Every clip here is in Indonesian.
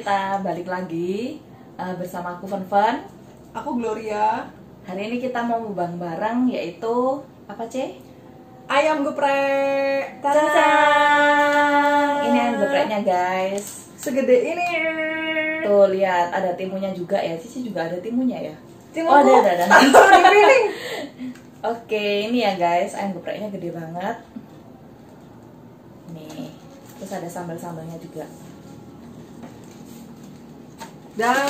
kita balik lagi bersama aku Fen. Aku Gloria. Hari ini kita mau mukbang bareng, yaitu apa, Ce? Ayam geprek. Tadang! Ini ayam gepreknya, guys. Segede ini. Tuh, lihat, ada timunnya juga ya. Cici juga ada timunnya ya? Timun Oh, ada. Dipiring. Oke, ini ya guys, ayam gepreknya gede banget. Nih, terus ada sambal-sambalnya juga. Dan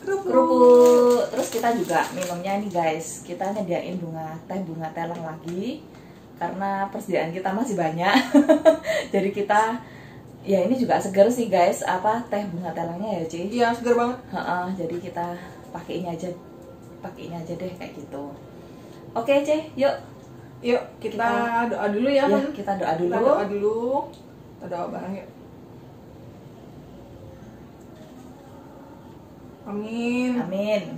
kerupuk. Terus kita juga minumnya nih guys, kita nyediain bunga telang lagi karena persediaan kita masih banyak. Jadi kita ya ini juga seger sih guys, apa teh bunga telangnya ya, Ci? Iya, seger banget. Jadi kita pakai ini aja deh kayak gitu. Oke, Ce, yuk kita doa dulu ya, ya, kita doa dulu. Kita doa bareng yuk. Amin.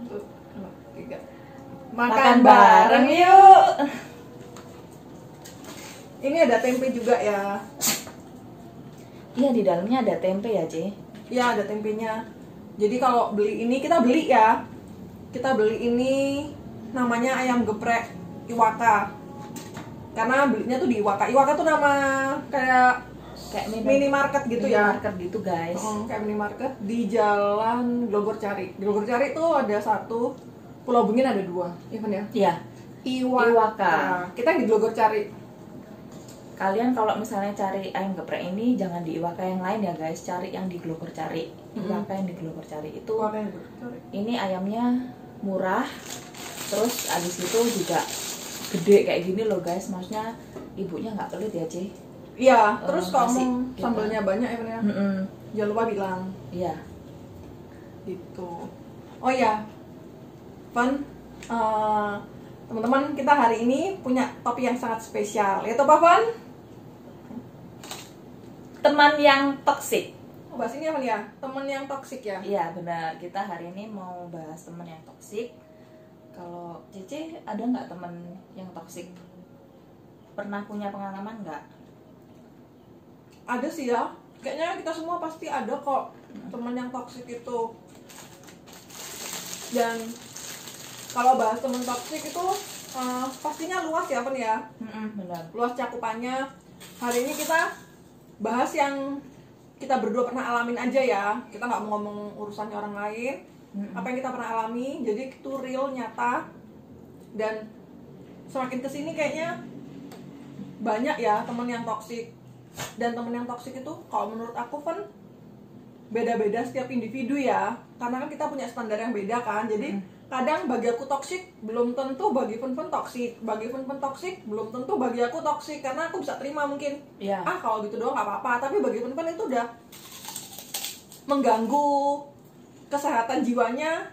Untuk 3. Makan bareng yuk. Ini ada tempe juga ya. Iya, di dalamnya ada tempe ya, Ce? Iya, ada tempenya. Jadi kalau beli ini, kita beli ya. Kita beli ini namanya ayam geprek Iwaka. Karena belinya tuh di Iwaka. Iwaka tuh nama kayak minimarket gitu ya. Minimarket gitu, guys. Kayak minimarket di Jalan Glogorcari. Di Glogorcari tuh ada 1, Pulau Bungin ada 2, ya kan ya? Iya. Iwaka. Kita di Glogorcari. Kalian kalau misalnya cari ayam geprek ini jangan di Iwaka yang lain ya guys, cari yang di Glogorcari. Iwaka yang di Glogorcari itu ini ayamnya murah, terus abis itu juga gede kayak gini loh guys, maksudnya ibunya nggak pelit ya, Ci? Iya, terus kalau masih mau gitu. sambalnya banyak ya kan ya? Jangan lupa bilang. Iya. Gitu. Oh iya, Van, teman-teman, kita hari ini punya topik yang sangat spesial, yaitu apa, Van? Teman yang toksik. Bahas ini apa nih ya? Teman yang toksik ya? Iya benar, kita hari ini mau bahas teman yang toksik. Kalau Cece ada nggak teman yang toksik? Pernah punya pengalaman nggak? Ada sih ya. Kayaknya kita semua pasti ada kok teman yang toksik itu. Dan kalau bahas teman toksik itu pastinya luas ya, Pen ya? Benar. Luas cakupannya. Hari ini kita bahas yang kita berdua pernah alamin aja ya. Kita nggak mau ngomong urusannya orang lain. Apa yang kita pernah alami, jadi itu real, nyata. Dan semakin kesini kayaknya banyak ya teman yang toksik. Dan teman yang toksik itu kalau menurut aku kan beda-beda setiap individu ya. Karena kan kita punya standar yang beda kan. Jadi kadang bagi aku toksik belum tentu bagi Fen toksik. Bagi Fen toksik belum tentu bagi aku toksik. Karena aku bisa terima mungkin. Yeah. Kalau gitu doang nggak apa-apa. Tapi bagi Fen itu udah mengganggu kesehatan jiwanya.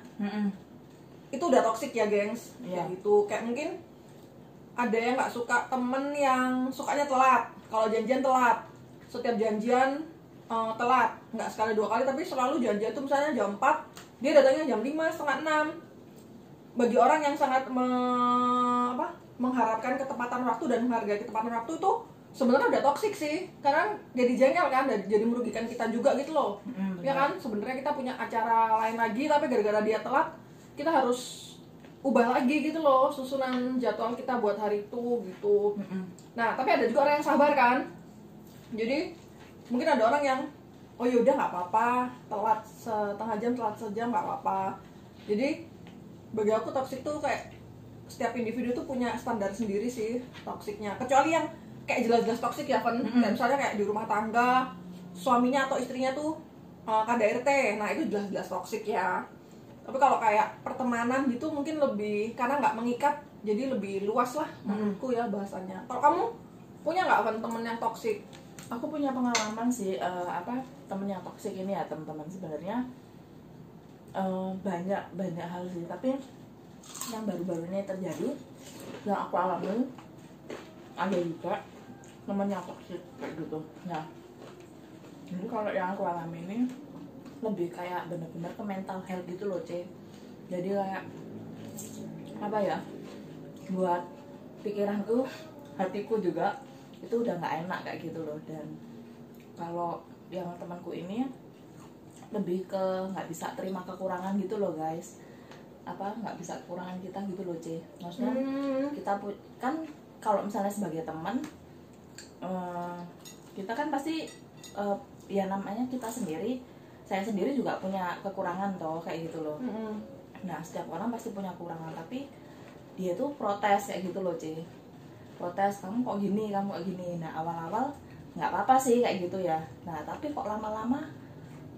Itu udah toksik ya, gengs. Yeah. Kayak gitu. Kayak mungkin ada yang nggak suka temen yang sukanya telat. Kalau janjian telat, setiap janjian telat, nggak sekali 2 kali, tapi selalu janjian tuh misalnya jam 4, dia datangnya jam 5, setengah 6. Bagi orang yang sangat mengharapkan ketepatan waktu dan menghargai ketepatan waktu itu sebenarnya udah toksik sih, karena jadi jengkel kan, jadi merugikan kita juga gitu loh. Ya kan, sebenarnya kita punya acara lain lagi, tapi gara-gara dia telat, kita harus ubah lagi gitu loh susunan jadwal kita buat hari itu gitu. Nah, tapi ada juga orang yang sabar kan. Jadi mungkin ada orang yang oh yaudah nggak apa-apa, telat setengah jam, telat sejam nggak apa-apa. Jadi bagi aku toksik tuh kayak setiap individu tuh punya standar sendiri sih toksiknya. Kecuali yang kayak jelas-jelas toksik ya kan. Kayak misalnya kayak di rumah tangga suaminya atau istrinya tuh KDRT, nah itu jelas-jelas toksik ya. Tapi kalau kayak pertemanan gitu mungkin lebih, karena nggak mengikat, jadi lebih luas lah menurutku ya bahasanya. Kalau kamu punya nggak kan temen yang toksik? Aku punya pengalaman sih, temen yang toksik ini ya teman-teman, sebenarnya banyak hal sih, tapi yang baru-baru ini terjadi yang aku alami, ada juga temen yang toksik kayak gitu. Nah, jadi kalau yang aku alami ini lebih kayak bener-bener ke mental health gitu loh, C. Jadi kayak apa ya, buat pikiranku, hatiku juga itu udah nggak enak kayak gitu loh. Dan kalau yang temanku ini lebih ke nggak bisa terima kekurangan gitu loh guys, nggak bisa kekurangan kita gitu loh C. Maksudnya kita kan kalau misalnya sebagai teman kita kan pasti ya namanya kita sendiri, saya sendiri juga punya kekurangan toh kayak gitu loh. Nah setiap orang pasti punya kekurangan, tapi dia tuh protes kayak gitu loh C, protes kamu kok gini, kamu kok gini. Nah awal-awal nggak apa-apa sih kayak gitu ya, nah tapi kok lama-lama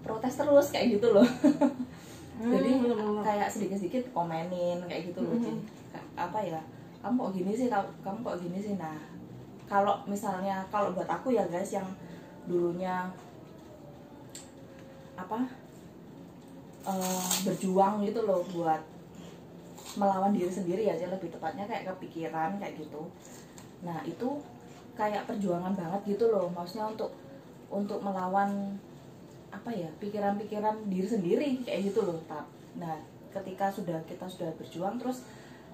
protes terus kayak gitu loh. Jadi kayak sedikit-sedikit komenin kayak gitu loh C. Apa ya, kamu kok gini sih, kamu kok gini sih. Nah kalau misalnya kalau buat aku ya guys, yang dulunya berjuang gitu loh buat melawan diri sendiri aja, lebih tepatnya kayak kepikiran kayak gitu. Nah itu kayak perjuangan banget gitu loh, maksudnya untuk melawan pikiran-pikiran diri sendiri kayak gitu loh. Nah ketika kita sudah berjuang, terus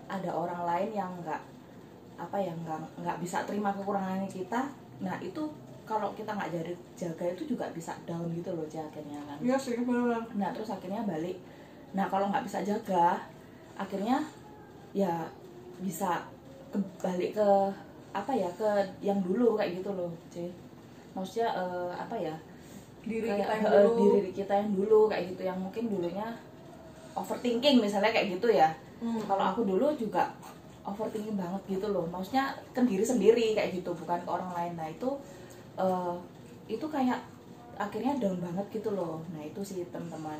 ada orang lain yang nggak bisa terima kekurangannya kita, nah itu kalau kita nggak jaga itu juga bisa down gitu loh akhirnya kan. Iya sih benar. Nah terus akhirnya balik. Nah kalau nggak bisa jaga, akhirnya ya bisa balik ke ke yang dulu kayak gitu loh C. Maksudnya diri kita yang dulu kayak gitu, yang mungkin dulunya overthinking misalnya kayak gitu ya. Kalau aku dulu juga overthinking banget gitu loh, maksudnya ke diri sendiri kayak gitu, bukan ke orang lain. Nah itu kayak akhirnya down banget gitu loh. Nah itu sih teman-teman.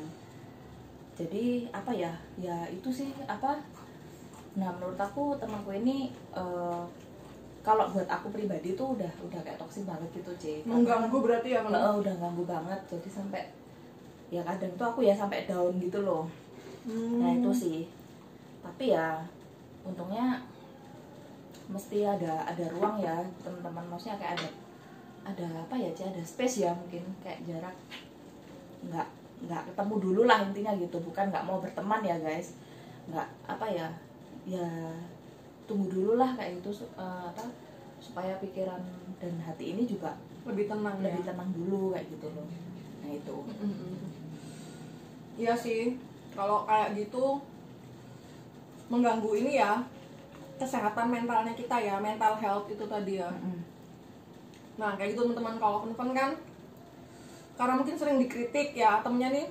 Jadi ya itu sih nah menurut aku temanku ini kalau buat aku pribadi tuh udah kayak toksik banget gitu C. Mengganggu berarti ya kalau udah ganggu banget, jadi sampai ya kadang tuh aku ya sampai down gitu loh. Nah itu sih, tapi ya untungnya mesti ada ruang ya teman-teman, maksudnya kayak ada ada space ya, mungkin kayak jarak, nggak ketemu dulu lah intinya gitu, bukan nggak mau berteman ya guys, nggak ya tunggu dulu lah kayak gitu, supaya pikiran dan hati ini juga lebih tenang dulu kayak gitu loh. Nah itu iya sih, kalau kayak gitu mengganggu ini ya kesehatan mentalnya kita ya, mental health itu tadi ya. Nah kayak gitu teman-teman, kalau Fun kan karena mungkin sering dikritik ya temennya nih,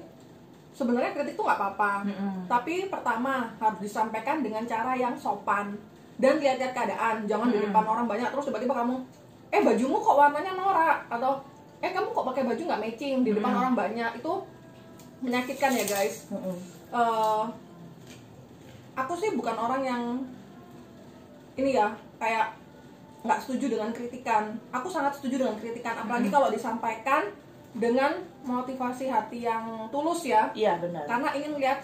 sebenarnya kritik tuh nggak apa-apa, tapi pertama harus disampaikan dengan cara yang sopan dan lihat-lihat keadaan, jangan di depan orang banyak terus tiba-tiba kamu bajumu kok warnanya norak, atau kamu kok pakai baju nggak matching di depan orang banyak. Itu menyakitkan ya guys. Aku sih bukan orang yang ini ya kayak nggak setuju dengan kritikan. Aku sangat setuju dengan kritikan, apalagi kalau disampaikan dengan motivasi hati yang tulus ya. Iya benar. Karena ingin lihat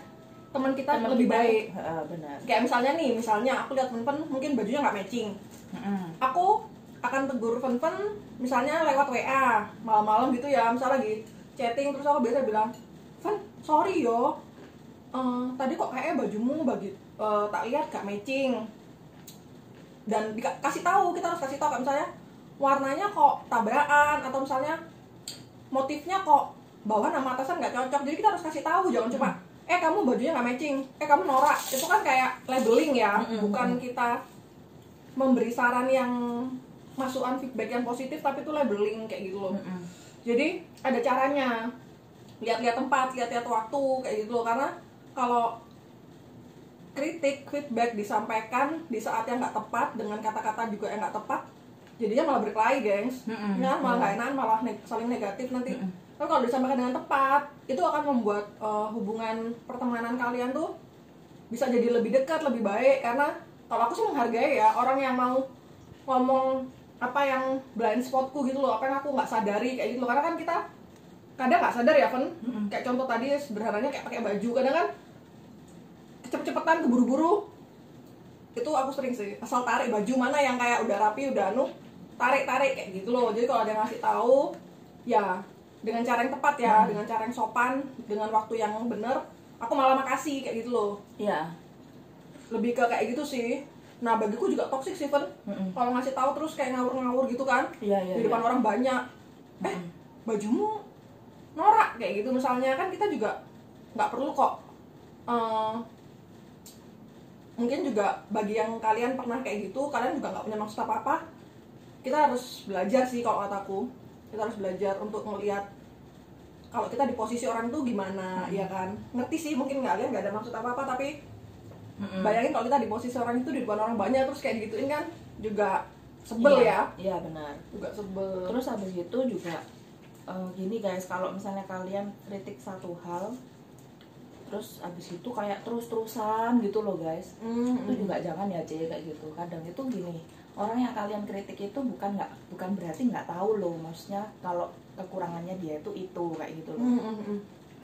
teman kita lebih baik. Benar. Kayak misalnya aku lihat Fun mungkin bajunya nggak matching. Aku akan tegur Fun misalnya lewat WA malam-malam gitu ya, misalnya lagi chatting, terus aku biasa bilang, Fun sorry yo, tadi kok kayaknya bajumu tak lihat gak matching. Dan kasih tahu, kita harus kasih tahu kayak misalnya warnanya kok tabrakan, atau misalnya motifnya kok bawahan sama atasan nggak cocok. Jadi kita harus kasih tahu, jangan cuma kamu bajunya nggak matching, kamu norak. Itu kan kayak labeling ya, bukan kita memberi saran yang masukan feedback yang positif, tapi itu labeling kayak gitu loh. Jadi ada caranya, lihat-lihat tempat, lihat-lihat waktu kayak gitu loh. Karena kalau kritik, feedback disampaikan di saat yang nggak tepat, dengan kata-kata juga yang nggak tepat, jadinya malah berkelahi gengs, malah nggak enak, malah saling negatif nanti. Tapi kalau disampaikan dengan tepat, itu akan membuat hubungan pertemanan kalian tuh bisa jadi lebih dekat, lebih baik. Karena kalau aku sih menghargai ya orang yang mau ngomong apa yang blind spotku gitu loh, apa yang aku nggak sadari kayak gitu loh. Karena kan kita kadang nggak sadar ya Fen, kayak contoh tadi sederhananya kayak pakai baju, kadang kan cepet-cepetan keburu-buru, itu aku sering sih asal tarik baju mana yang kayak udah rapi, udah tarik kayak gitu loh. Jadi kalau ada yang ngasih tahu ya dengan cara yang tepat ya, dengan cara yang sopan, dengan waktu yang bener, aku malah makasih kayak gitu loh. Iya. Lebih ke kayak gitu sih. Nah bagiku juga toksik sih Fen, kalau ngasih tahu terus kayak ngawur-ngawur gitu kan, di depan orang banyak. Bajumu norak kayak gitu. Misalnya kan kita juga nggak perlu kok mungkin juga bagi yang kalian pernah kayak gitu, kalian juga nggak punya maksud apa-apa, kita harus belajar sih kalau kataku. Kita harus belajar untuk ngelihat kalau kita di posisi orang tuh gimana, ya kan. Ngerti sih mungkin kalian nggak ada maksud apa-apa, tapi bayangin kalau kita di posisi orang itu di depan orang banyak terus kayak digituin kan juga sebel ya. Iya benar. Juga sebel. Terus habis itu juga gini guys, kalau misalnya kalian kritik satu hal terus abis itu kayak terus-terusan gitu loh guys, itu juga jangan ya kayak gitu. Kadang itu gini, orang yang kalian kritik itu bukan berarti nggak tahu loh, maksudnya kalau kekurangannya dia itu kayak gitu loh.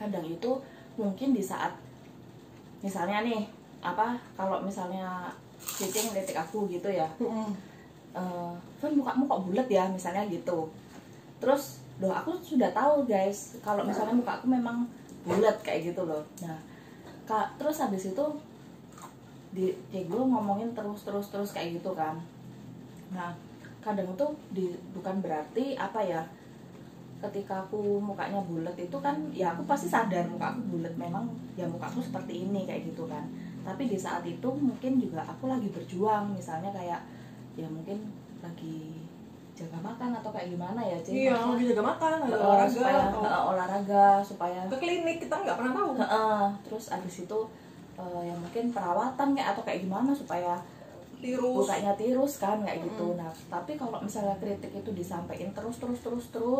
Kadang itu mungkin di saat misalnya nih kalau misalnya Cici ngelitik aku gitu ya, kan mukamu kok bulat ya misalnya gitu, terus aku sudah tahu guys kalau misalnya mukaku memang bulat kayak gitu loh. Nah terus habis itu kayak gue ngomongin terus kayak gitu kan. Nah kadang itu bukan berarti ketika aku mukanya bulat itu kan ya aku pasti sadar mukaku bulat, memang ya mukaku seperti ini kayak gitu kan. Tapi di saat itu mungkin juga aku lagi berjuang, misalnya kayak ya mungkin lagi jaga makan atau kayak gimana ya Cik? Iya, lagi jaga makan, olahraga supaya olahraga supaya ke klinik, kita nggak pernah tahu. Terus abis itu ya mungkin perawatan kayak atau kayak gimana supaya mukanya tirus kan kayak gitu. Nah tapi kalau misalnya kritik itu disampaikan terus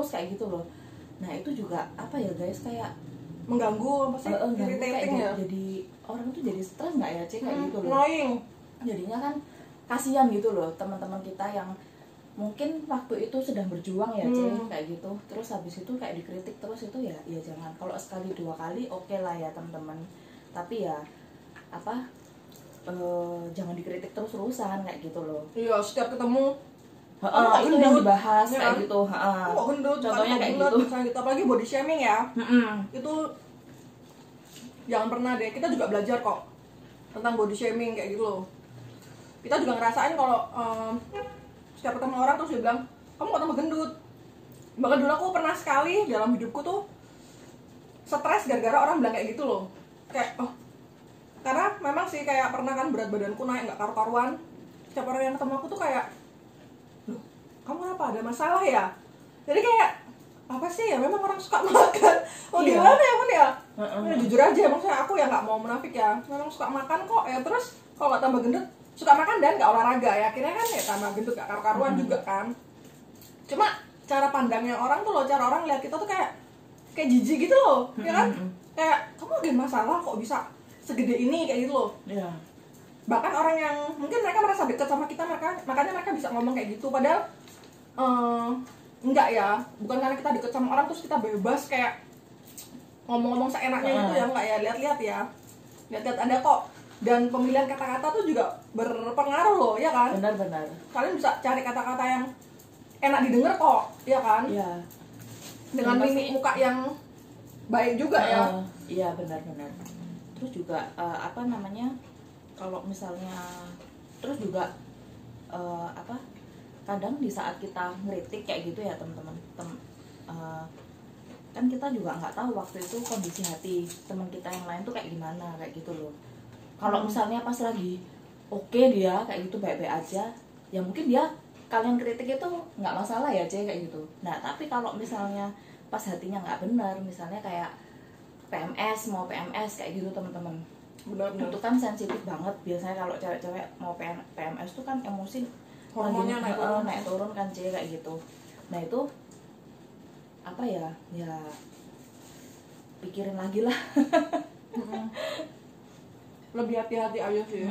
kayak gitu loh, nah itu juga ya guys, kayak mengganggu, apa sih, irritating ya. Jadi orang tuh jadi stres nggak ya Cik kayak gitu loh. Annoying. Jadinya kan kasihan gitu loh teman-teman kita yang mungkin waktu itu sedang berjuang ya Cik kayak gitu. Terus habis itu kayak dikritik terus itu ya jangan. Kalau sekali dua kali oke lah ya teman-teman, tapi ya jangan dikritik terus-terusan kayak gitu loh. Iya, setiap ketemu itu yang dibahas ya, kayak gitu. Kok gendut, contohnya kayak gitu. Gitu. Apalagi body shaming ya. Itu jangan pernah deh. Kita juga belajar kok tentang body shaming kayak gitu loh. Kita juga ngerasain kalau setiap ketemu orang terus dia bilang, kamu kok tambah gendut. Bahkan dulu aku pernah sekali dalam hidupku tuh stres gara-gara orang bilang kayak gitu loh. Kayak karena memang sih kayak pernah kan berat badanku naik nggak karu-karuan. Setiap orang yang ketemu aku tuh kayak, loh kamu kenapa, ada masalah ya? Jadi kayak apa sih ya, memang orang suka makan. Gimana ya Bun ya? Jujur aja, maksudnya aku ya nggak mau munafik ya, memang suka makan kok ya. Terus kalau nggak tambah gendut, suka makan dan nggak olahraga ya, akhirnya kan ya tambah gendut, nggak karu-karuan juga kan. Cuma cara pandangnya orang tuh loh, cara orang lihat kita tuh kayak jijik gitu loh, ya kan? Kayak kamu ada masalah kok bisa segede ini kayak gitu loh. Iya. Bahkan orang yang mungkin mereka merasa dekat sama kita, makanya mereka bisa ngomong kayak gitu, padahal enggak ya, bukan karena kita deket sama orang terus kita bebas kayak ngomong-ngomong seenaknya gitu ya, enggak ya. Lihat-lihat Anda kok. Dan pemilihan kata-kata tuh juga berpengaruh loh, ya kan? Benar-benar. Kalian bisa cari kata-kata yang enak didengar kok, ya kan? Iya. Dengan mimik muka yang baik juga ya. Iya, benar-benar. Terus juga kalau misalnya terus juga kadang di saat kita ngeritik kayak gitu ya teman-teman, kan kita juga nggak tahu waktu itu kondisi hati teman kita yang lain tuh kayak gimana kayak gitu loh. Kalau misalnya pas lagi oke dia kayak gitu baik-baik aja, ya mungkin dia kalian kritik itu nggak masalah ya kayak gitu. Nah tapi kalau misalnya pas hatinya nggak benar, misalnya kayak PMS kayak gitu teman-teman, benar-benar itu kan sensitif banget. Biasanya kalau cewek-cewek mau PMS tuh kan emosi hormonnya naik turun kan kayak gitu. Nah itu ya pikirin lagi lah. Lebih hati-hati aja sih.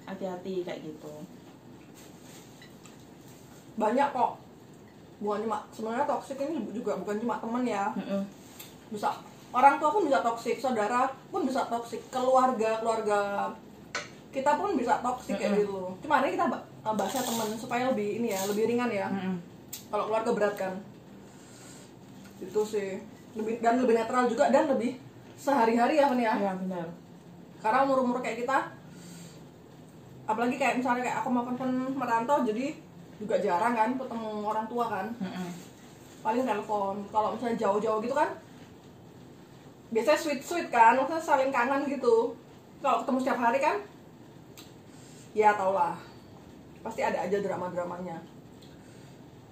Hati-hati kayak gitu. Banyak kok, bukan cuma, sebenarnya toksik ini juga bukan cuma teman ya. Bisa orang tua pun bisa toksik, saudara pun bisa toksik, keluarga kita pun bisa toksik kayak gitu. Cuma hari ini kita bahasnya teman supaya lebih ini ya, lebih ringan ya. Kalau keluarga berat kan, itu sih lebih netral juga dan lebih sehari-hari ya kan ya. Iya benar. Karena umur kayak kita, apalagi kayak misalnya kayak aku mau kan merantau, jadi juga jarang kan ketemu orang tua kan. Paling telepon. Kalau misalnya jauh-jauh gitu kan, biasanya sweet kan, maksudnya saling kangen gitu. Kalau ketemu setiap hari kan, ya tau lah, pasti ada aja drama-dramanya.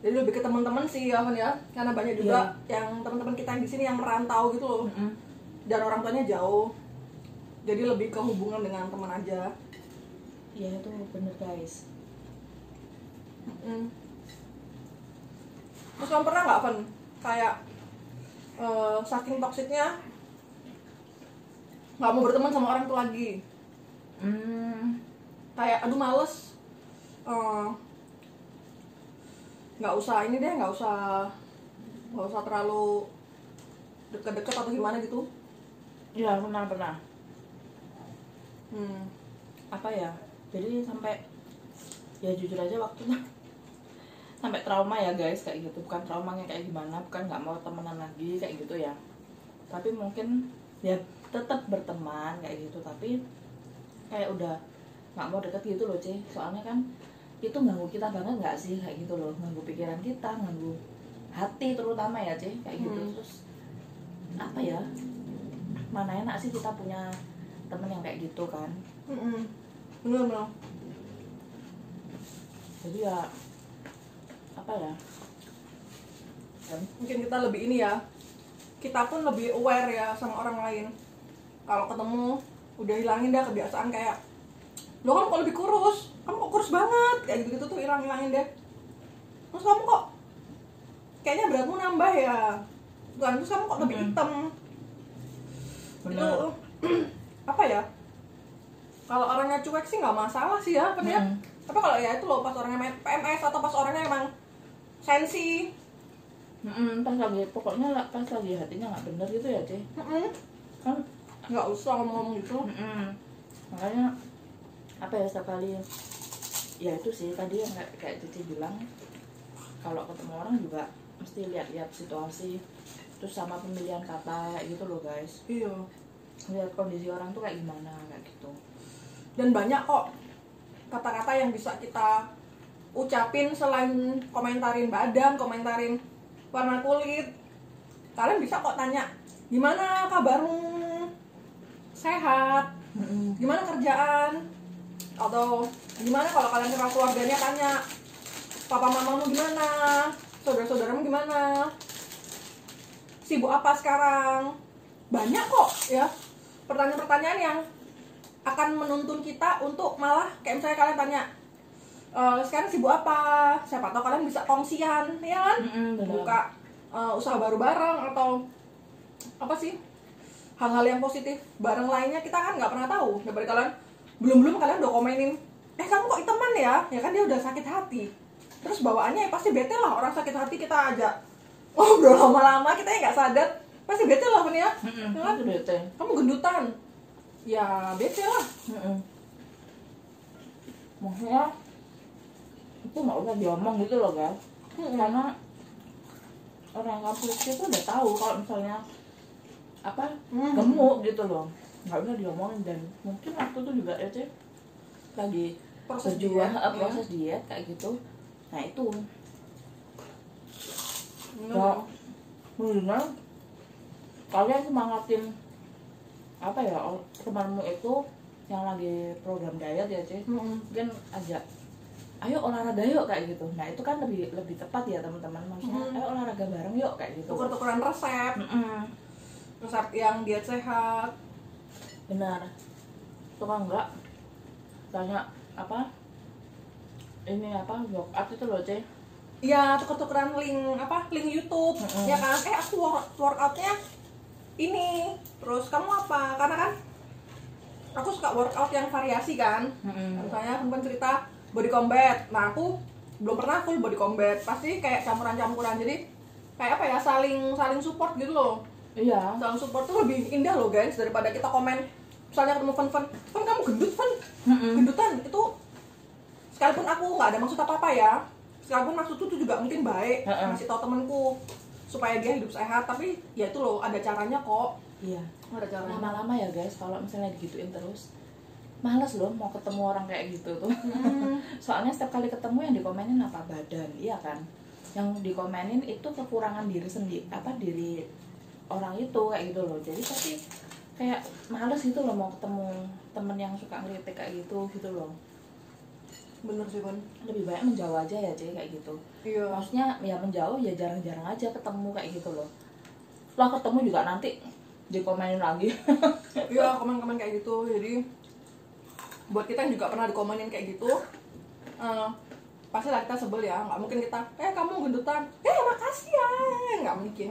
Jadi lebih ke teman-teman sih ya, ya, karena banyak juga yang teman-teman kita yang di sini yang merantau gitu loh, dan orang tuanya jauh, jadi lebih ke hubungan dengan teman aja. Iya itu bener guys. Terus kamu pernah nggak, Van, kayak saking toksiknya nggak mau berteman sama orang tuh lagi? Kayak aduh males, nggak usah ini deh, nggak usah terlalu deket-deket atau gimana gitu? Iya pernah. Apa ya, jadi sampai ya jujur aja waktu sampai trauma ya guys kayak gitu. Bukan traumanya kayak gimana, bukan nggak mau temenan lagi kayak gitu ya, tapi mungkin ya tetap berteman kayak gitu, tapi kayak udah nggak mau deket gitu loh Ci. Soalnya kan itu ganggu kita banget nggak sih kayak gitu loh, ganggu pikiran kita, ganggu hati terutama ya Ci kayak gitu. Terus apa ya, mana enak sih kita punya temen yang kayak gitu kan. Bener. Jadi ya apa ya, mungkin kita lebih ini ya, kita pun lebih aware ya sama orang lain. Kalau ketemu udah hilangin dah kebiasaan kayak, lo kamu kok lebih kurus, kamu kok kurus banget, kayak gitu tuh hilangin deh. Terus kamu kok kayaknya beratmu nambah ya, bukan, terus kamu kok lebih hitam. bener. Itu apa ya, kalau orangnya cuek sih nggak masalah sih ya, ya. Tapi kalau ya itu loh, pas orangnya main PMS atau pas orangnya emang sensi, pas lagi pokoknya pas lagi hatinya nggak bener gitu ya Ci. Kan nggak usah ngomong gitu. Makanya apa ya, setiap kali ya itu sih tadi yang kayak Cici bilang, kalau ketemu orang juga mesti lihat-lihat situasi, terus sama pemilihan kata kayak gitu loh guys. Iya, Lihat kondisi orang tuh kayak gimana kayak gitu. dan banyak kok kata-kata yang bisa kita ucapin selain komentarin badan, komentarin warna kulit. Kalian bisa kok tanya, gimana kabarmu, sehat, gimana kerjaan, atau gimana kalau kalian kenal keluarganya, tanya papa mamamu gimana, saudara-saudaramu gimana, sibuk apa sekarang. Banyak kok ya pertanyaan-pertanyaan yang akan menuntun kita untuk malah kayak misalnya kalian tanya, sekarang sibuk apa, siapa tahu kalian bisa kongsian ya kan, buka usaha baru bareng atau apa sih, hal-hal yang positif bareng lainnya. Kita kan nggak pernah tahu, daripada kalian belum kalian udah komenin, kamu kok iteman ya kan dia udah sakit hati, terus bawaannya ya pasti bete lah. Orang sakit hati kita aja bro lama-lama kita ya nggak sadar pasti bete lah kan ya, kan? Bete. Kamu gendutan ya bete lah. Maksudnya itu nggak usah diomong gitu loh guys. Karena orang kampus itu udah tahu kalau misalnya apa gemuk gitu loh, nggak usah diomongin. Dan mungkin waktu itu juga ya Cik lagi Proses berjuang diet, proses diet kayak gitu. Nah itu mendingan kalian semangatin apa ya, temanmu itu yang lagi program diet ya Cik, mungkin ajak ayo olahraga yuk kayak gitu. Nah itu kan lebih tepat ya teman-teman, maksudnya ayo olahraga bareng yuk kayak gitu, tuker-tukeran resep, resep yang diet sehat. Benar. Itu kan enggak tanya apa ini apa workout itu loh Cik. Ya tuker-tukeran link YouTube, ya kan, aku workoutnya ini, terus kamu apa, karena kan aku suka workout yang variasi kan. Misalnya teman cerita body combat, nah aku belum pernah full body combat, pasti kayak campuran-campuran. Jadi kayak apa ya, saling support gitu loh. Iya, saling support tuh lebih indah loh guys, daripada kita komen misalnya ketemu Fan kamu gendut, gendutan itu. Sekalipun aku nggak ada maksud apa-apa ya, sekalipun maksudku tuh juga mungkin baik, ngasih tau temenku supaya dia hidup sehat, tapi ya itu loh ada caranya kok. iya. Ada caranya. Lama-lama ya guys, kalau misalnya digituin terus males loh mau ketemu orang kayak gitu tuh. Soalnya setiap kali ketemu yang dikomenin apa, badan, iya kan. Yang dikomenin itu kekurangan diri sendiri, apa diri orang itu kayak gitu loh. Jadi tapi kayak males gitu loh mau ketemu temen yang suka ngeritik kayak gitu loh. Bener sih kan, Lebih baik menjauh aja ya Ci kayak gitu. iya. Maksudnya ya menjauh ya jarang-jarang aja ketemu kayak gitu loh. Lah ketemu juga nanti dikomenin lagi. Iya, komen-komen kayak gitu. Jadi buat kita yang juga pernah dikomenin kayak gitu, pasti lah kita sebel ya. Nggak mungkin kita kamu gendutan, makasih ya, nggak mungkin.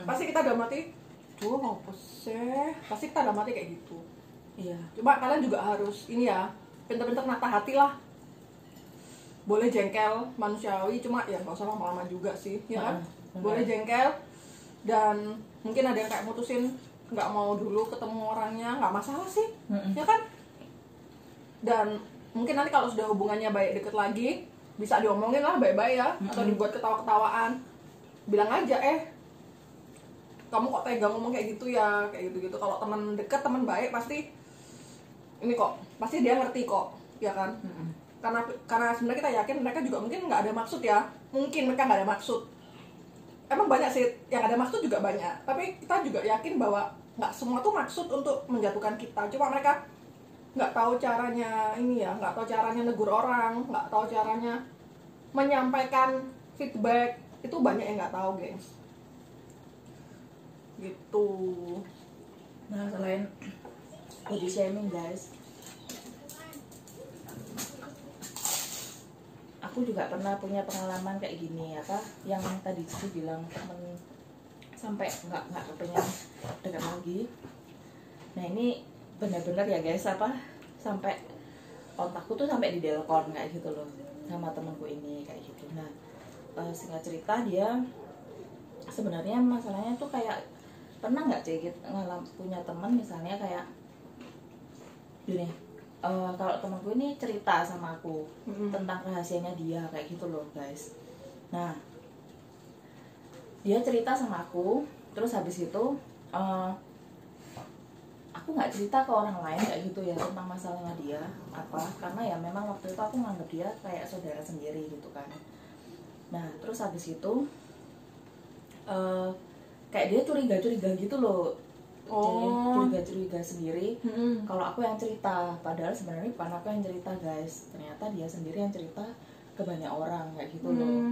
Pasti kita udah mati tuh apa sih, pasti kita udah mati kayak gitu. Iya. Cuma kalian juga harus ini ya, pintar-pintar nata hati lah. Boleh jengkel, manusiawi, cuma ya nggak usah lama-lama juga sih, ya kan? Boleh jengkel, dan mungkin ada yang kayak mutusin nggak mau dulu ketemu orangnya, nggak masalah sih, ya kan? Dan mungkin nanti kalau sudah hubungannya baik, deket lagi, bisa diomongin lah baik-baik ya, atau dibuat ketawa-ketawaan. Bilang aja, kamu kok tega ngomong kayak gitu ya, kayak gitu-gitu. Kalau teman deket, teman baik pasti ini kok, pasti dia ngerti kok, ya kan? Karena sebenarnya kita yakin mereka juga mungkin nggak ada maksud ya, mungkin mereka nggak ada maksud. Emang banyak sih yang ada maksud juga banyak, tapi kita juga yakin bahwa nggak semua tuh maksud untuk menjatuhkan kita. Cuma mereka nggak tahu caranya ini ya, nggak tahu caranya negur orang, nggak tahu caranya menyampaikan feedback. Itu banyak yang nggak tahu, gengs. Gitu. Nah selain body shaming guys, aku juga pernah punya pengalaman kayak gini apa yang tadi sih bilang temen sampai nggak kepengen dekat lagi. Nah ini benar-benar ya guys apa sampai kontakku tuh sampai di delkon kayak gitu loh sama temenku ini kayak gitu. Nah singkat cerita dia sebenarnya masalahnya tuh kayak pernah nggak Cik punya teman misalnya kayak gini. Kalau temanku ini cerita sama aku tentang rahasianya dia kayak gitu loh guys. Nah dia cerita sama aku, terus habis itu aku nggak cerita ke orang lain kayak gitu ya tentang masalahnya dia apa, karena ya memang waktu itu aku nganggap dia kayak saudara sendiri gitu kan. Nah terus habis itu kayak dia curiga gitu loh. Curiga sendiri kalau aku yang cerita, padahal sebenarnya bukan aku yang cerita guys, ternyata dia sendiri yang cerita ke banyak orang kayak gitu loh.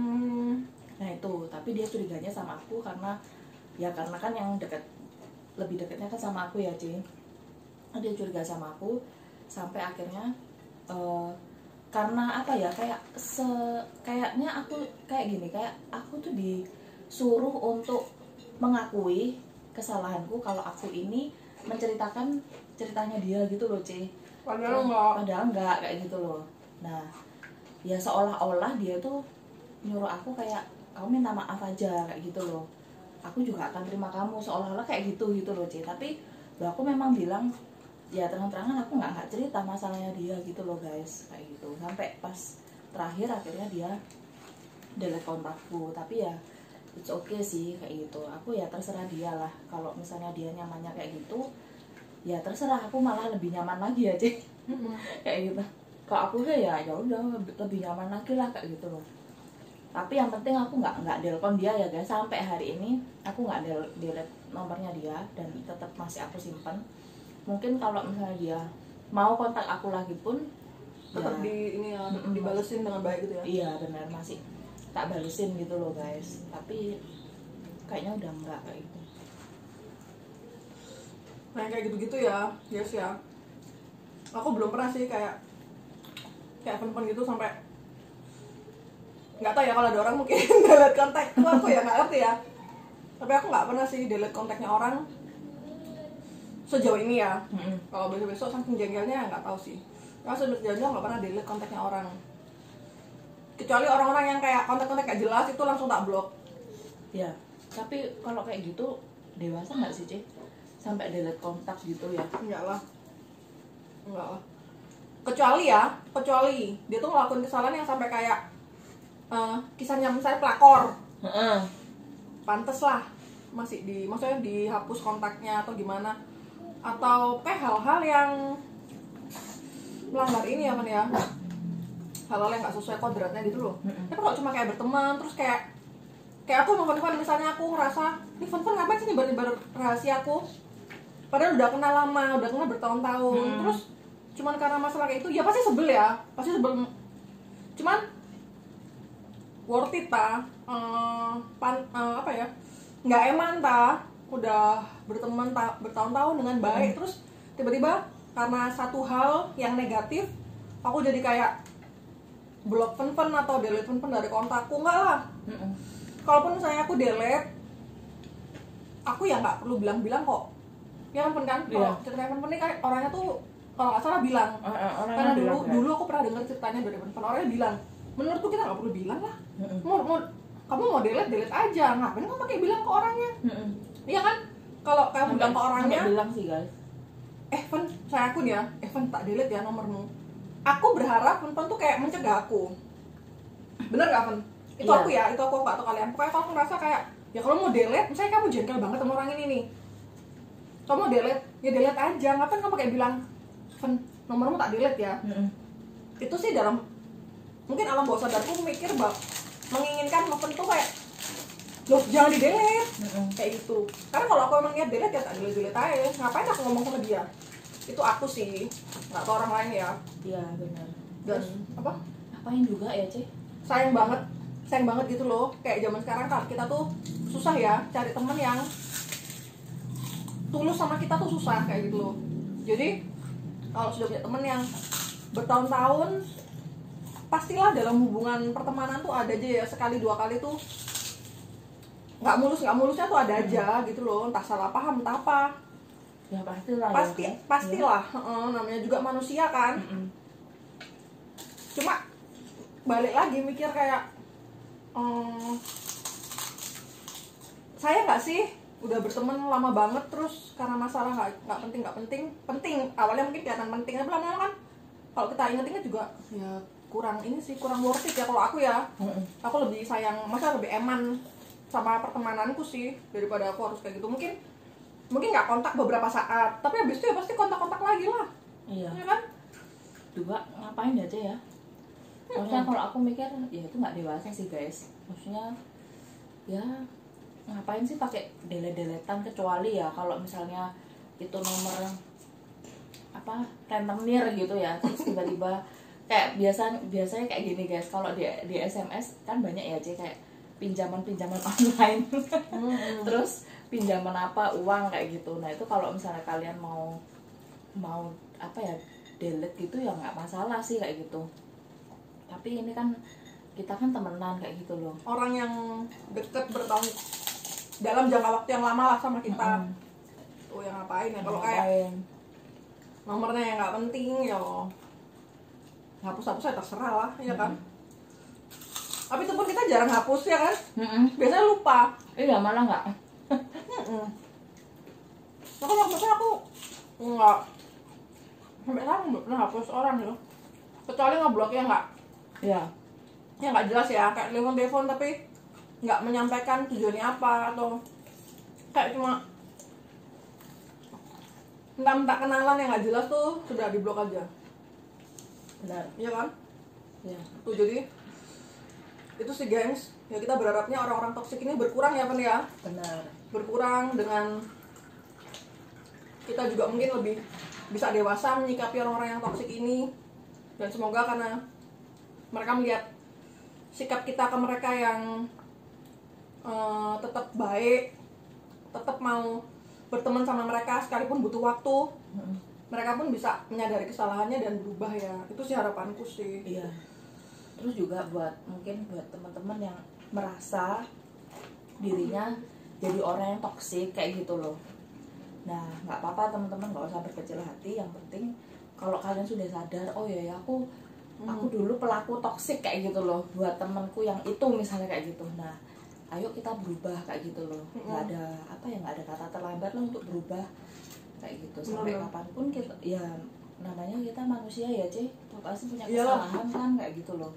Nah itu, tapi dia curiganya sama aku karena kan yang lebih dekatnya kan sama aku ya Ci. Dia curiga sama aku sampai akhirnya karena apa ya kayaknya aku kayak gini, kayak aku tuh disuruh untuk mengakui kesalahanku kalau aku ini menceritakan ceritanya dia gitu loh C. Padahal enggak kayak gitu loh. Nah ya seolah-olah dia tuh nyuruh aku kayak kamu minta maaf aja kayak gitu loh, aku juga akan terima kamu, seolah-olah kayak gitu loh C. Tapi aku memang bilang ya terang-terangan aku nggak cerita masalahnya dia gitu loh guys kayak gitu. Sampai pas terakhir akhirnya dia delete kontakku, tapi ya it's okay sih kayak gitu. Aku ya terserah dia lah, kalau misalnya dia nyamannya kayak gitu ya terserah, aku malah lebih nyaman lagi ya Cik. Kayak gitu. Kalau aku ya udah lebih nyaman lagi lah kayak gitu loh. Tapi yang penting aku nggak delkon dia ya guys. Sampai hari ini aku nggak delete nomornya dia dan tetap masih aku simpan. Mungkin kalau misalnya dia mau kontak aku lagi pun tetap ya, dibalesin dengan baik gitu ya. Iya benar, masih tak balesin gitu loh guys. Tapi kayaknya udah enggak kayak gitu. Nah kayak gitu-gitu ya guys ya. Aku belum pernah sih kayak temen gitu sampai nggak tahu ya, kalau ada orang mungkin delete kontak tuh aku ya nggak ngerti ya. Tapi aku nggak pernah sih delete kontaknya orang sejauh ini ya. Kalau besok saking jengkelnya nggak tahu sih. Kalau sejauh nggak pernah delete kontaknya orang. Kecuali orang-orang yang kayak kontak-kontak gak jelas itu langsung tak blok. Ya, tapi kalau kayak gitu dewasa nggak sih Cik? Sampai delete kontak gitu ya? Enggak lah. Kecuali dia tuh ngelakuin kesalahan yang sampai kayak kisahnya misalnya pelakor. Pantes lah maksudnya dihapus kontaknya atau gimana, atau kayak hal-hal yang melanggar ini ya kan ya, hal-hal yang nggak sesuai kodratnya gitu loh. Tapi kalau cuma kayak berteman terus kayak kayak aku sama Fun misalnya aku ngerasa ini Fun ngapain sih nyebar-nyebar rahasia aku, padahal udah kenal lama, udah kenal bertahun-tahun, terus cuman karena masalah kayak itu ya pasti sebel ya, pasti sebel. Cuman worth it ta, apa ya, nggak eman ta, udah berteman bertahun-tahun dengan baik, terus tiba-tiba karena satu hal yang negatif aku jadi kayak blok Fun atau delete Fun dari kontakku. Enggak lah. Kalaupun misalnya aku delete, aku ya nggak perlu bilang-bilang kok. Ya Fun kan, kalau ceritanya Fun ini kayak orangnya tuh kalau nggak salah bilang, karena dulu aku pernah dengar ceritanya dari Fun, orangnya bilang, menurutku kita nggak perlu bilang lah. Kamu mau delete aja, ngapain kamu pakai bilang ke orangnya? Iya kan? Kalau kamu bilang ke orangnya, bilang sih guys. Fun, saya akun ya, Fun tak delete ya nomormu. Aku berharap Fun tuh kayak mencegah aku. Bener gak Fun? Itu aku ya, itu aku gak tau kalian. Pokoknya kalau aku ngerasa kayak, ya kalau mau delete, misalnya kamu jengkel banget sama orang ini nih, kamu mau delete, ya delete aja. Ngapain kamu kayak bilang, Fun, nomormu tak delete ya? Itu sih dalam, mungkin alam bawah sadarku mikir bahwa menginginkan Fun tuh kayak, loh jangan di delete, kayak gitu. Karena kalau aku emang niat delete ya tak delete aja. Ngapain aku ngomong sama dia? Itu aku sih, nggak tau orang lain ya. Iya benar. Dan apa? Ngapain juga ya Ceh? Sayang banget gitu loh. Kayak zaman sekarang kan kita tuh susah ya cari temen yang tulus sama kita tuh susah kayak gitu loh. Jadi kalau sudah punya temen yang bertahun-tahun, pastilah dalam hubungan pertemanan tuh ada aja ya sekali dua kali tuh nggak mulusnya tuh ada aja gitu loh, entah salah paham entah apa. Ya pastilah. Pastilah. Namanya juga manusia kan. Cuma balik lagi mikir kayak, saya nggak sih udah berteman lama banget terus karena masalah nggak penting awalnya mungkin kelihatan penting, tapi lama-lama kan kalau kita inget-inget juga ya kurang worth it ya kalau aku ya. Aku lebih sayang, lebih eman sama pertemananku sih daripada aku harus kayak gitu. Mungkin nggak kontak beberapa saat, tapi habis itu ya pasti kontak lagi lah. Iya ya kan? Juga ngapain aja ya. Maksudnya kalau aku mikir ya itu nggak dewasa sih guys. Maksudnya ya ngapain sih pakai delete-deletan, kecuali ya kalau misalnya itu nomor apa rentenir gitu ya, terus tiba-tiba kayak biasanya kayak gini guys, kalau di SMS kan banyak ya Cek, kayak pinjaman online terus pinjaman apa uang kayak gitu. Nah itu kalau misalnya kalian mau apa ya delete gitu ya nggak masalah sih kayak gitu. Tapi ini kan kita kan temenan kayak gitu loh, orang yang deket bertahun dalam jangka waktu yang lama lah sama kita. Tuh yang ngapain ya kalau kayak nomornya yang nggak penting ya hapus ya terserah lah ya kan. Tapi itu pun kita jarang hapus ya kan. Biasanya lupa. Iya malah nggak. Maksudnya aku nggak sampai sekarang nggak pernah hapus orang gitu, kecuali ngebloknya nggak. Iya. Ya nggak jelas ya, kayak telepon tapi nggak menyampaikan tujuannya apa, atau kayak cuma entah kenalan yang nggak jelas tuh sudah diblok aja. Benar. Iya kan? Iya. Tuh jadi itu sih gengs, ya kita berharapnya orang-orang toksik ini berkurang ya Pen ya. Benar. Berkurang dengan kita juga mungkin lebih bisa dewasa menyikapi orang-orang yang toksik ini, dan semoga karena mereka melihat sikap kita ke mereka yang tetap baik, tetap mau berteman sama mereka sekalipun butuh waktu, mereka pun bisa menyadari kesalahannya dan berubah ya. Itu sih harapanku sih. Iya. Terus juga mungkin buat teman-teman yang merasa dirinya jadi orang yang toksik kayak gitu loh. Nah nggak apa-apa teman-teman, nggak usah berkecil hati. Yang penting kalau kalian sudah sadar, oh ya aku dulu pelaku toksik kayak gitu loh buat temanku yang itu misalnya kayak gitu. Nah ayo kita berubah kayak gitu loh. Nggak ada nggak ada kata terlambat loh untuk berubah kayak gitu. Sampai kapanpun kita ya namanya kita manusia ya Cih, pasti punya kesalahan kan kayak gitu loh.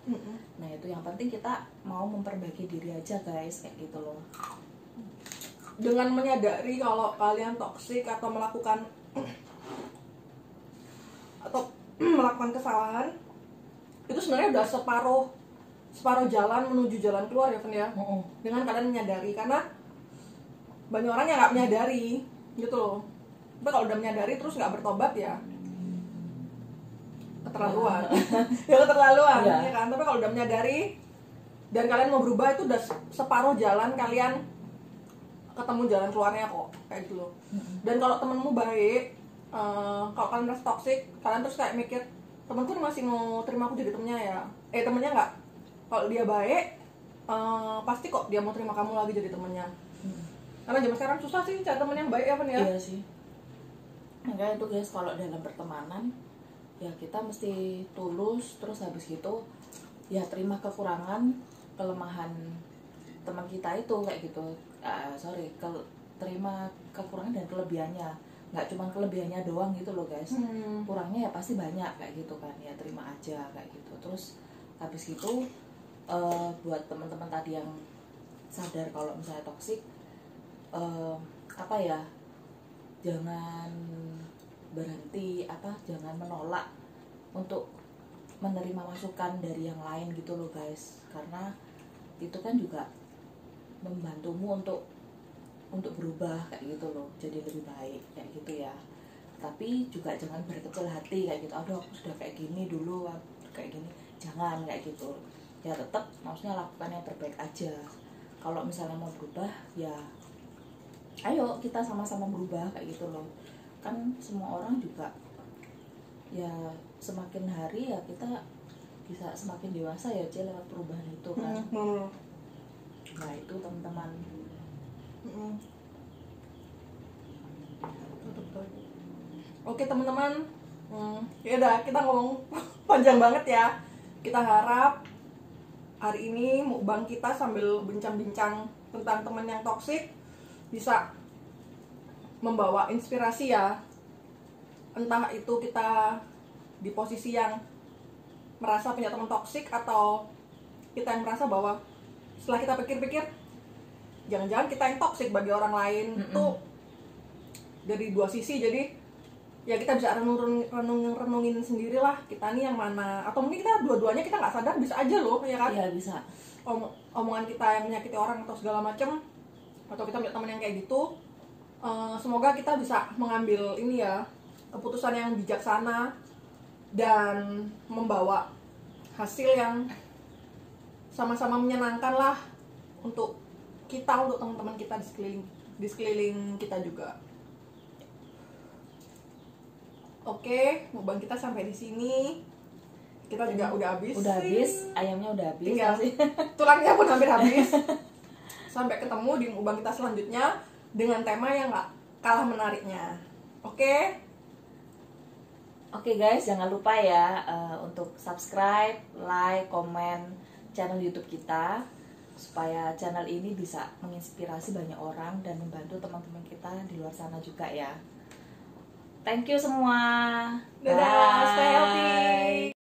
Nah itu yang penting kita mau memperbaiki diri aja guys kayak gitu loh. Dengan menyadari kalau kalian toksik atau melakukan melakukan kesalahan, itu sebenarnya udah separuh jalan menuju jalan keluar ya Fen ya. Dengan kalian menyadari, karena banyak orang yang nggak menyadari gitu loh. Tapi kalau udah menyadari terus nggak bertobat ya keterlaluan. Ya keterlaluan ya kan. Tapi kalau udah menyadari dan kalian mau berubah, itu udah separuh jalan kalian ketemu jalan keluarnya kok, kayak gitu loh. Dan kalau temenmu baik, kalau kalian merasa toxic, kalian terus kayak mikir, temanku masih mau terima aku jadi temennya ya, temennya nggak. Kalau dia baik, pasti kok dia mau terima kamu lagi jadi temennya. Karena zaman sekarang susah sih cari temen yang baik ya Pen ya. Iya sih. Makanya itu guys, kalau dalam pertemanan ya kita mesti tulus, terus habis gitu ya terima kekurangan, kelemahan teman kita itu kayak gitu. Terima kekurangan dan kelebihannya, nggak cuma kelebihannya doang gitu loh guys. Kurangnya ya pasti banyak kayak gitu kan, ya terima aja kayak gitu. Terus habis gitu buat teman-teman tadi yang sadar kalau misalnya toksik, apa ya, jangan berhenti, jangan menolak untuk menerima masukan dari yang lain gitu loh guys, karena itu kan juga membantumu untuk berubah kayak gitu loh, jadi lebih baik kayak gitu ya. Tapi juga jangan berkecil hati kayak gitu, aduh aku sudah kayak gini dulu, kayak gini, jangan kayak gitu ya. Tetap maksudnya lakukan yang terbaik aja. Kalau misalnya mau berubah ya ayo kita sama-sama berubah kayak gitu loh. Kan semua orang juga ya semakin hari ya kita bisa semakin dewasa ya lewat perubahan itu kan. Nah itu teman-teman. Oke teman-teman, ya udah kita ngomong panjang banget ya. Kita harap hari ini mukbang kita sambil bincang-bincang tentang teman yang toksik bisa membawa inspirasi ya. Entah itu kita di posisi yang merasa punya teman toksik, atau kita yang merasa bahwa setelah kita pikir-pikir jangan-jangan kita yang toksik bagi orang lain. Itu dari dua sisi, jadi ya kita bisa renungin sendirilah kita nih yang mana, atau mungkin kita dua-duanya kita nggak sadar, bisa aja loh ya kan. Iya bisa. Omongan kita yang menyakiti orang atau segala macem, atau kita punya teman yang kayak gitu. Semoga kita bisa mengambil ini ya, keputusan yang bijaksana dan membawa hasil yang sama-sama menyenangkan lah untuk kita, untuk teman-teman kita di sekeliling kita juga. Oke, mukbang kita sampai di sini. Kita juga udah habis. Udah habis, ayamnya udah habis. Tinggal tulangnya pun hampir habis. Sampai ketemu di mukbang kita selanjutnya dengan tema yang gak kalah menariknya. Oke? Oke guys, jangan lupa ya untuk subscribe, like, komen channel YouTube kita, supaya channel ini bisa menginspirasi banyak orang dan membantu teman-teman kita di luar sana juga ya. Thank you semua. Dadah, stay healthy.